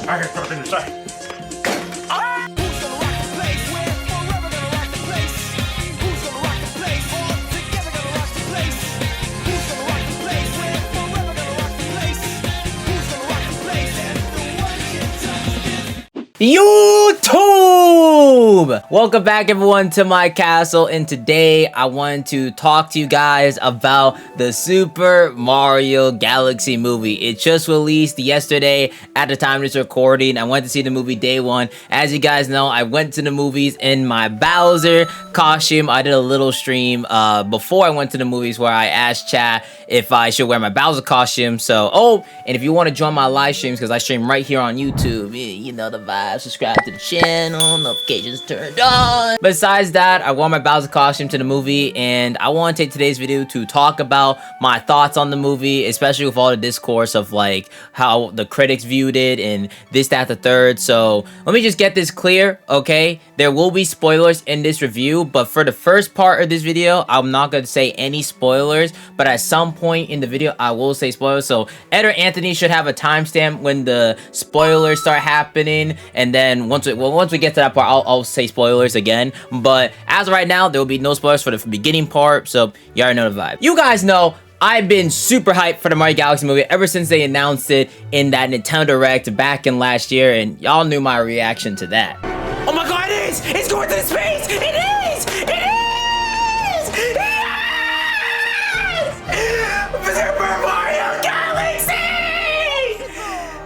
I got something to say. Who's gonna rock the place? We're forever gonna rock the place. Who's gonna rock the place? All together gonna rock the place. Who's gonna rock the place? We're forever gonna rock the place. Who's gonna rock the place? And the one can touch this. YouTube! Welcome back everyone to my castle, and today I want to talk to you guys about the Super Mario Galaxy movie. It just released yesterday at the time of this recording. I went to see the movie day one. As you guys know, I went to the movies in my Bowser costume. I did a little stream before I went to the movies where I asked chat if I should wear my Bowser costume. So, and if you want to join my live streams, because I stream right here on YouTube, you know the vibe, subscribe to the channel, notifications turned on. Besides that, I wore my Bowser costume to the movie, and I want to take today's video to talk about my thoughts on the movie, especially with all the discourse of like how the critics viewed it and this, that, the third. So let me just get this clear, okay? There will be spoilers in this review, but for the first part of this video, I'm not going to say any spoilers, but at some point in the video, I will say spoilers. So Ed or Anthony should have a timestamp when the spoilers start happening, and then once we get to that part, I'll say spoilers again. But as of right now, there will be no spoilers for the beginning part, so you already know the vibe. You guys know I've been super hyped for the Mario Galaxy movie ever since they announced it in that Nintendo Direct back in last year, and y'all knew my reaction to that. Oh my god, it is! It's going to space! It is! It is! Yes! Super Mario Galaxy!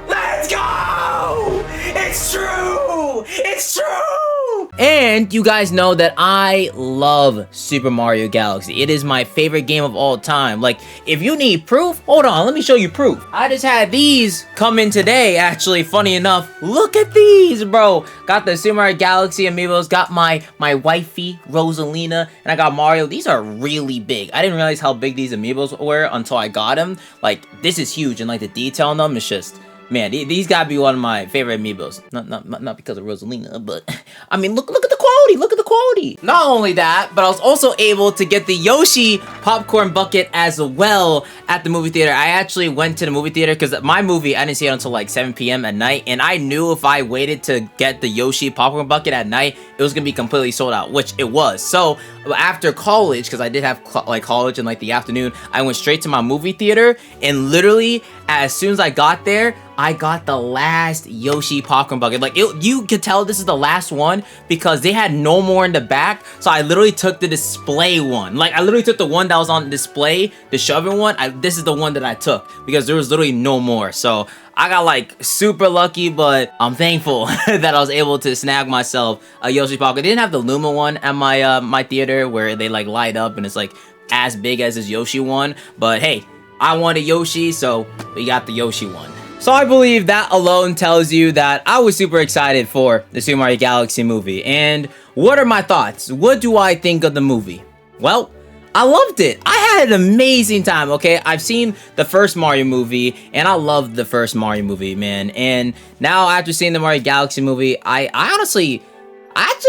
Let's go! It's true! It's true! And you guys know that I love Super Mario Galaxy. It is my favorite game of all time. Like, if you need proof, hold on, let me show you proof. I just had these come in today, actually, funny enough. Look at these, bro. Got the Super Mario Galaxy amiibos, got my wifey, Rosalina, and I got Mario. These are really big. I didn't realize how big these amiibos were until I got them. Like, this is huge, and like the detail on them is just... Man, these gotta be one of my favorite amiibos. Not because of Rosalina, but I mean, look at the quality. Look at the quality. Not only that, but I was also able to get the Yoshi popcorn bucket as well at the movie theater. I actually went to the movie theater because my movie, I didn't see it until like 7 p.m. at night, and I knew if I waited to get the Yoshi popcorn bucket at night, it was gonna be completely sold out, which it was. So after college, because I did have like college in like the afternoon, I went straight to my movie theater, and literally as soon as I got there, I got the last Yoshi popcorn bucket. Like, you could tell this is the last one because they had no more in the back. So I literally took the display one. Like, I literally took the one that was on display, the shoving one. This is the one that I took because there was literally no more. So I got like super lucky, but I'm thankful that I was able to snag myself a Yoshi pocket. They didn't have the Luma one at my my theater where they like light up and it's like as big as this Yoshi one. But hey, I wanted Yoshi, so we got the Yoshi one. So I believe that alone tells you that I was super excited for the Super Mario Galaxy movie. And what are my thoughts? What do I think of the movie? Well, I loved it. I had an amazing time, okay? I've seen the first Mario movie, and I loved the first Mario movie, man. And now after seeing the Mario Galaxy movie, I actually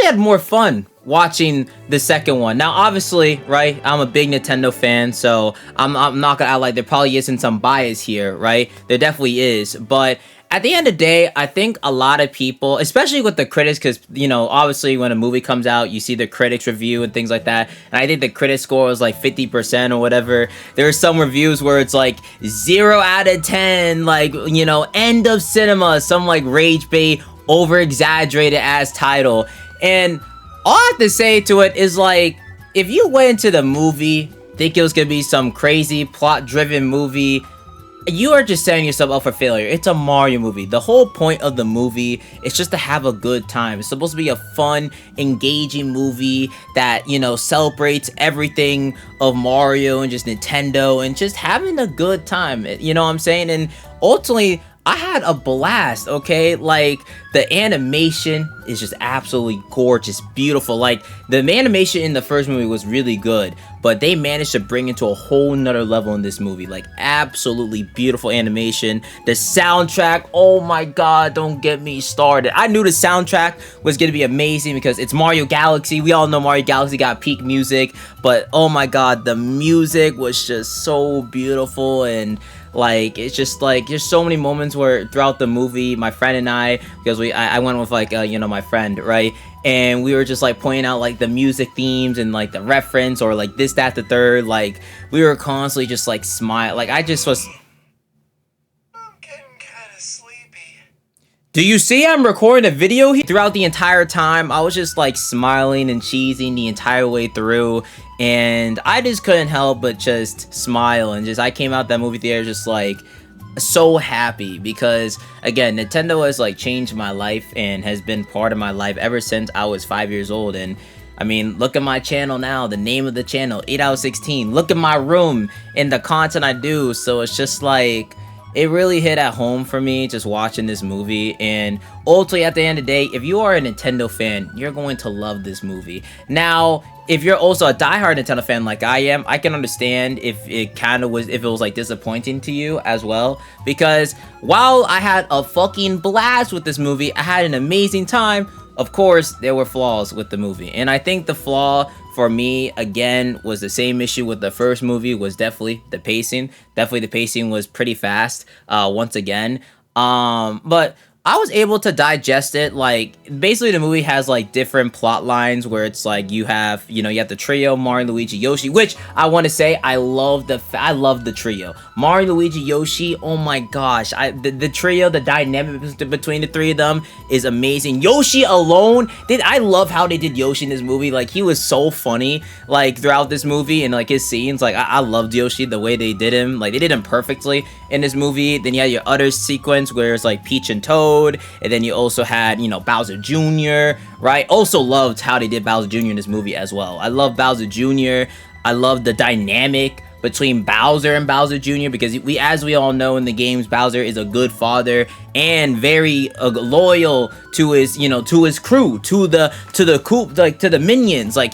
had more fun watching the second one. Now, obviously, right, I'm a big Nintendo fan, so I'm not gonna act like there probably isn't some bias here, right? There definitely is, but at the end of the day, I think a lot of people, especially with the critics, because, you know, obviously when a movie comes out, you see the critics review and things like that, and I think the critic score was like 50% or whatever. There are some reviews where it's like 0 out of 10, like, you know, end of cinema, some like rage bait, over-exaggerated as title, and all I have to say to it is, like, if you went into the movie, think it was gonna be some crazy plot-driven movie, you are just setting yourself up for failure. It's a Mario movie. The whole point of the movie is just to have a good time. It's supposed to be a fun, engaging movie that, you know, celebrates everything of Mario and just Nintendo and just having a good time. You know what I'm saying? And ultimately, I had a blast, okay? Like, the animation is just absolutely gorgeous, beautiful. Like, the animation in the first movie was really good, but they managed to bring it to a whole nother level in this movie. Like, absolutely beautiful animation. The soundtrack, oh my god, don't get me started. I knew the soundtrack was gonna be amazing because it's Mario Galaxy. We all know Mario Galaxy got peak music, but oh my god, the music was just so beautiful. And Like, it's just like there's so many moments where throughout the movie, my friend and I, because I went with like you know, my friend, right? And we were just like pointing out like the music themes and like the reference or like this, that, the third. Like, we were constantly just like smile. Like, I just was. I'm getting kind of sleepy. Do you see I'm recording a video here? Throughout the entire time, I was just like smiling and cheesing the entire way through, and I just couldn't help but just smile, and just I came out that movie theater just like so happy, because again, Nintendo has like changed my life and has been part of my life ever since I was 5 years old. And I mean, look at my channel now, the name of the channel, 8out16. Look at my room and the content I do. So it's just like, it really hit at home for me just watching this movie. And ultimately, at the end of the day, if you are a Nintendo fan, you're going to love this movie. Now, if you're also a diehard Nintendo fan like I am, I can understand if it was like disappointing to you as well, because while I had a fucking blast with this movie, I had an amazing time. Of course, there were flaws with the movie, and I think the flaw for me, again, was the same issue with the first movie, was definitely the pacing. Definitely the pacing was pretty fast, once again. But I was able to digest it. Like, basically the movie has like different plot lines where it's like you have the trio, Mario, Luigi, Yoshi, which I want to say I love the trio. Mario, Luigi, Yoshi, oh my gosh. The trio, the dynamic between the three of them is amazing. Yoshi alone, I love how they did Yoshi in this movie. Like, he was so funny like throughout this movie, and like his scenes, like I loved Yoshi the way they did him. Like, they did him perfectly in this movie. Then you had your other sequence where it's like Peach and Toad, and then you also had, Bowser Jr., right? Also loved how they did Bowser Jr. in this movie as well. I love Bowser Jr. I love the dynamic between Bowser and Bowser Jr., because as we all know in the games, Bowser is a good father and very loyal to his crew, to the coop, like to the minions. Like,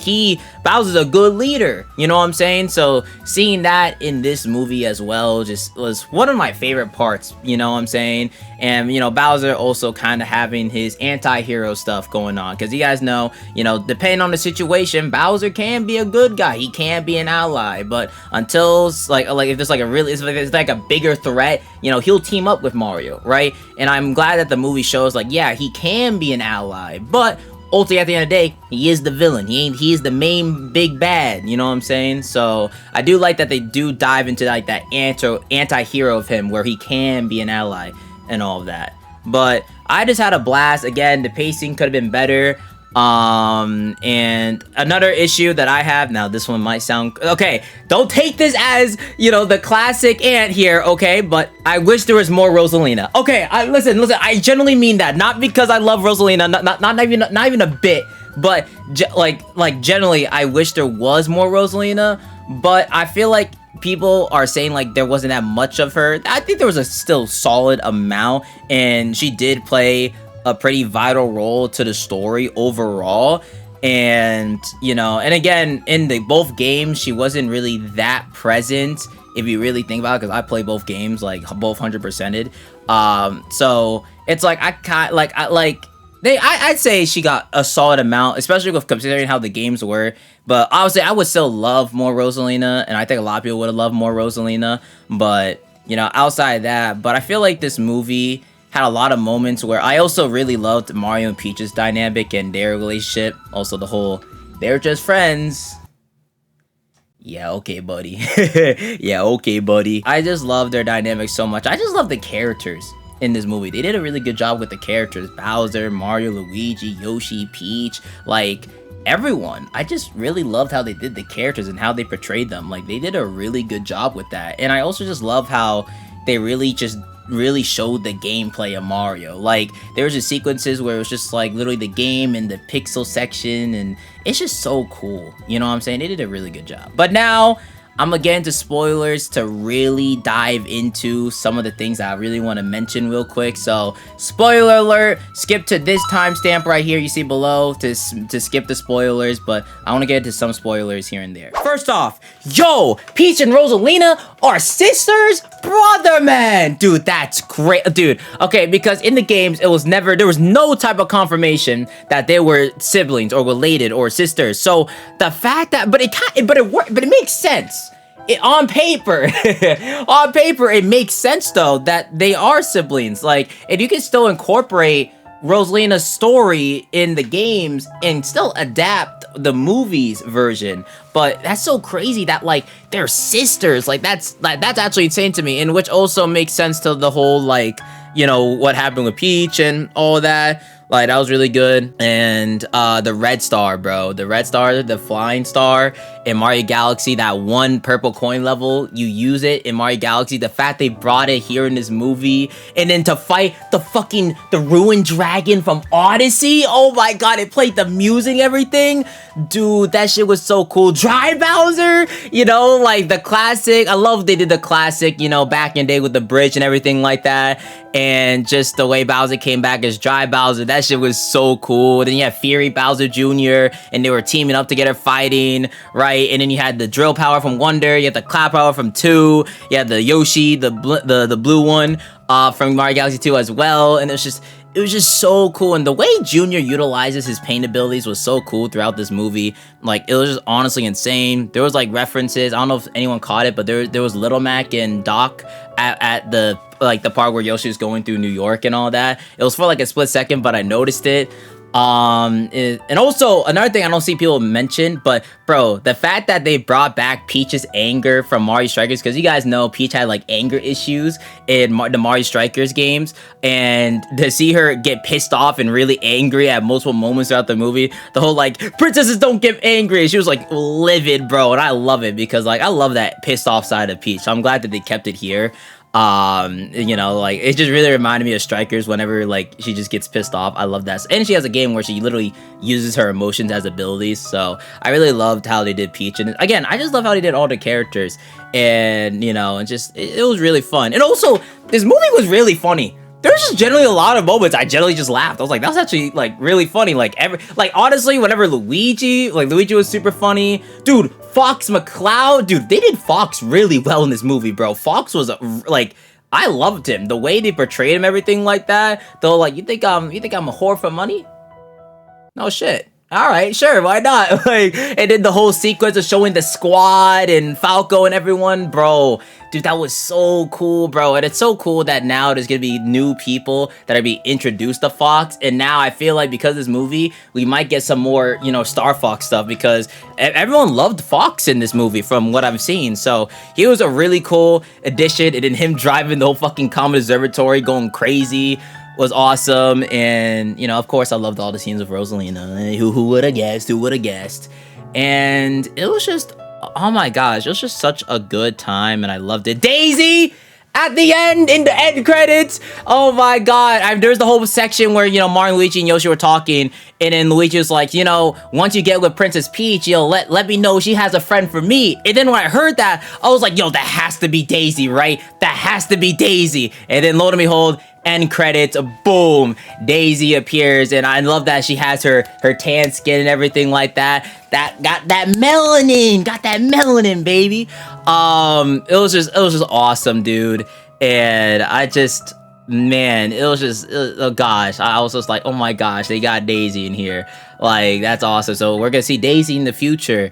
Bowser's a good leader, you know what I'm saying? So seeing that in this movie as well just was one of my favorite parts, you know what I'm saying? And Bowser also kind of having his anti-hero stuff going on, because you guys know, depending on the situation, Bowser can be a good guy, he can be an ally, but until like if there's like it's like a bigger threat, he'll team up with Mario, right? And I'm glad that the movie shows like, yeah, he can be an ally, but ultimately at the end of the day, he is the villain. He is the main big bad, you know what I'm saying? So I do like that they do dive into like that anti-hero of him, where he can be an ally and all of that. But I just had a blast. Again, the pacing could have been better. And another issue that I have, now this one might sound, okay, don't take this as, the classic Ant here, okay, but I wish there was more Rosalina. Okay, listen, I generally mean that, not because I love Rosalina, not even a bit, but generally, I wish there was more Rosalina, but I feel like people are saying like there wasn't that much of her. I think there was a still solid amount, and she did play a pretty vital role to the story overall. And and again, in both games, she wasn't really that present if you really think about it, because I play both games, like both 100%ed. So it's like I'd say she got a solid amount, especially with considering how the games were. But obviously, I would still love more Rosalina, and I think a lot of people would have loved more Rosalina. But outside of that, but I feel like this movie had a lot of moments where I also really loved Mario and Peach's dynamic and their relationship. Also, the whole they're just friends. Yeah, okay, buddy. Yeah, okay, buddy. I just love their dynamic so much. I just love the characters in this movie. They did a really good job with the characters. Bowser, Mario, Luigi, Yoshi, Peach, like everyone. I just really loved how they did the characters and how they portrayed them. Like, they did a really good job with that. And I also just love how they really showed the gameplay of Mario. Like, there was just sequences where it was just like literally the game and the pixel section, and it's just so cool. You know what I'm saying? They did a really good job. But now I'm gonna get into spoilers to really dive into some of the things that I really want to mention real quick. So, spoiler alert, skip to this timestamp right here you see below to skip the spoilers, but I want to get into some spoilers here and there. First off, yo, Peach and Rosalina are sisters? Brother, man! Dude, that's great. Dude, okay, because in the games, there was no type of confirmation that they were siblings or related or sisters. So, the fact that, but it makes sense. on paper, on paper, it makes sense though that they are siblings. Like, and you can still incorporate Rosalina's story in the games and still adapt the movies version. But that's so crazy that like they're sisters. Like that's actually insane to me, and which also makes sense to the whole like, you know, what happened with Peach and all that. Like, that was really good. And the red star, bro. The red star, the flying star in Mario Galaxy, that one purple coin level, you use it in Mario Galaxy. The fact they brought it here in this movie. And then to fight the ruined dragon from Odyssey. Oh my god, it played the music and everything. Dude, that shit was so cool. Dry Bowser, you know, like the classic. I love they did the classic, you know, back in the day with the bridge and everything like that. And just the way Bowser came back as Dry Bowser, that shit was so cool. Then you had Fury Bowser Jr. and they were teaming up together fighting, right? And then you had the drill power from Wonder, you had the clap power from 2, you had the Yoshi, the blue one from Mario Galaxy 2 as well. And it was just so cool. And the way Junior utilizes his paint abilities was so cool throughout this movie. Like, it was just honestly insane. There was like references, I don't know if anyone caught it, but there was Little Mac and Doc at the like the part where Yoshi was going through New York and all that. It was for like a split second, but I noticed it. And also another thing I don't see people mention, but bro, the fact that they brought back Peach's anger from Mario Strikers, because you guys know Peach had like anger issues in the Mario Strikers games, and to see her get pissed off and really angry at multiple moments throughout the movie, the whole like princesses don't get angry, she was like livid, bro, and I love it because like I love that pissed off side of Peach. So I'm glad that they kept it here. You know, like it just really reminded me of Strikers whenever like she just gets pissed off. I love that. And she has a game where she literally uses her emotions as abilities. So I really loved how they did Peach. And again, I just love how they did all the characters. And you know, and just it was really fun. And also, this movie was really funny. There's just generally a lot of moments I generally just laughed. I was like, that was actually like really funny. Like honestly, whenever Luigi was super funny. Dude, Fox McCloud, dude, they did Fox really well in this movie, bro. Fox was like, I loved him. The way they portrayed him, everything like that. Though, like, you think I'm a whore for money? No shit. All right, sure, why not? Like, and then the whole sequence of showing the squad and Falco and everyone, bro. Dude, that was so cool, bro. And it's so cool that now there's gonna be new people that are being introduced to Fox. And now I feel like because of this movie, we might get some more, you know, Star Fox stuff, because everyone loved Fox in this movie from what I've seen. So he was a really cool addition. And then him driving the whole fucking Comet Observatory going crazy was awesome. And you know, of course, I loved all the scenes with Rosalina. Who would have guessed? Who would have guessed? And it was just, oh my gosh, it was just such a good time, and I loved it. Daisy at the end, in the end credits, oh my god. There's the whole section where, you know, Mario, Luigi, and Yoshi were talking, and then Luigi was like, you know, once you get with Princess Peach, you'll let me know she has a friend for me. And then when I heard that, I was like, yo, that has to be Daisy, right? That has to be Daisy. And then lo and behold, end credits, boom, Daisy appears. And I love that she has her tan skin and everything like that. That got that melanin, baby. It was just awesome, dude. And I just, man, it was just, oh gosh, I was just like, oh my gosh, they got Daisy in here. Like, that's awesome. So we're gonna see Daisy in the future.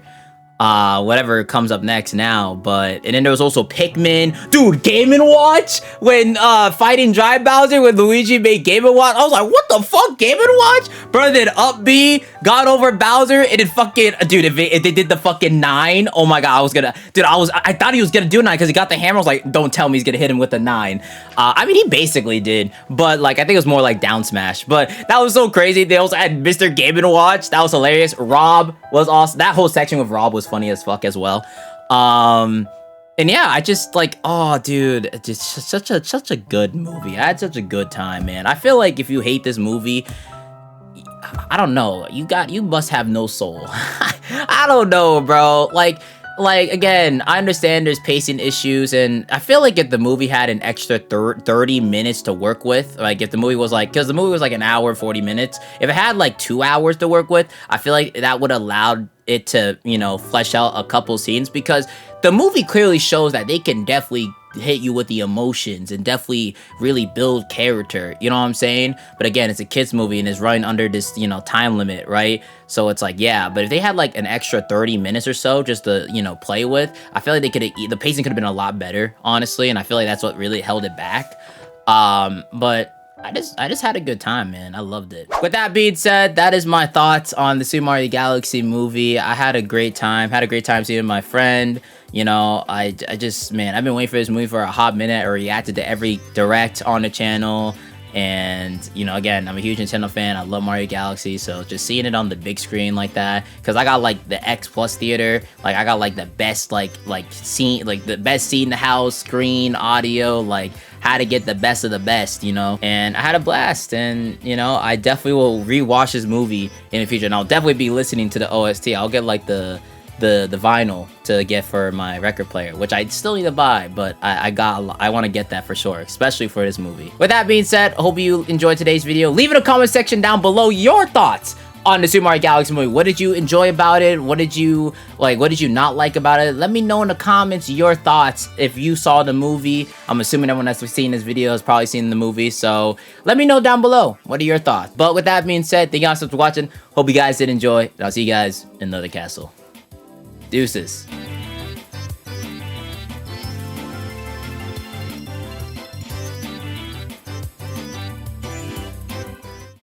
Whatever comes up next now. But and then there was also Pikmin, dude. Game & Watch when fighting Dry Bowser when Luigi made Game & Watch. I was like, what the fuck, Game & Watch, bro? Then Up B got over Bowser, and then fucking dude, if they did the fucking 9, oh my god, I thought he was gonna do 9 because he got the hammer. I was like, don't tell me he's gonna hit him with the 9. I mean, he basically did, but like I think it was more like down smash. But that was so crazy. They also had Mr. Game & Watch. That was hilarious. Rob was awesome. That whole section with Rob was funny as fuck as well. And yeah, I just like, oh dude, it's just such a good movie. I had such a good time, man. I feel like if you hate this movie, I don't know, you must have no soul. I don't know, bro. Like again, I understand there's pacing issues, and I feel like if the movie had an extra 30 minutes to work with, like if the movie was like, because the movie was like an hour 40 minutes, if it had like 2 hours to work with, I feel like that would allow it to, you know, flesh out a couple scenes, because the movie clearly shows that they can definitely hit you with the emotions and definitely really build character. You know what I'm saying? But again, it's a kids movie and it's running under this, you know, time limit, right? So it's like, yeah, but if they had like an extra 30 minutes or so just to, you know, play with, I feel like they could have, the pacing could have been a lot better, honestly, and I feel like that's what really held it back. But I just had a good time, man. I loved it. With that being said, that is my thoughts on the Super Mario Galaxy movie. I had a great time. Had a great time seeing my friend. You know, I just, man, I've been waiting for this movie for a hot minute. I reacted to every direct on the channel. And, you know, again, I'm a huge Nintendo fan. I love Mario Galaxy. So just seeing it on the big screen like that, because I got like the X Plus theater. Like I got like the best like scene, like the best seat in the house, screen, audio, like how to get the best of the best, you know. And I had a blast. And, you know, I definitely will rewatch this movie in the future. And I'll definitely be listening to the OST. I'll get like the vinyl to get for my record player, which I still need to buy, but I want to get that for sure, especially for this movie. With that being said, I hope you enjoyed today's video. Leave in the comment section down below your thoughts on the Super Mario Galaxy movie. What did you enjoy about it? What did you like? What did you not like about it? Let me know in the comments your thoughts if you saw the movie. I'm assuming everyone that's seen this video has probably seen the movie, so let me know down below. What are your thoughts? But with that being said, thank you guys for watching. Hope you guys did enjoy, and I'll see you guys in another castle. Deuces.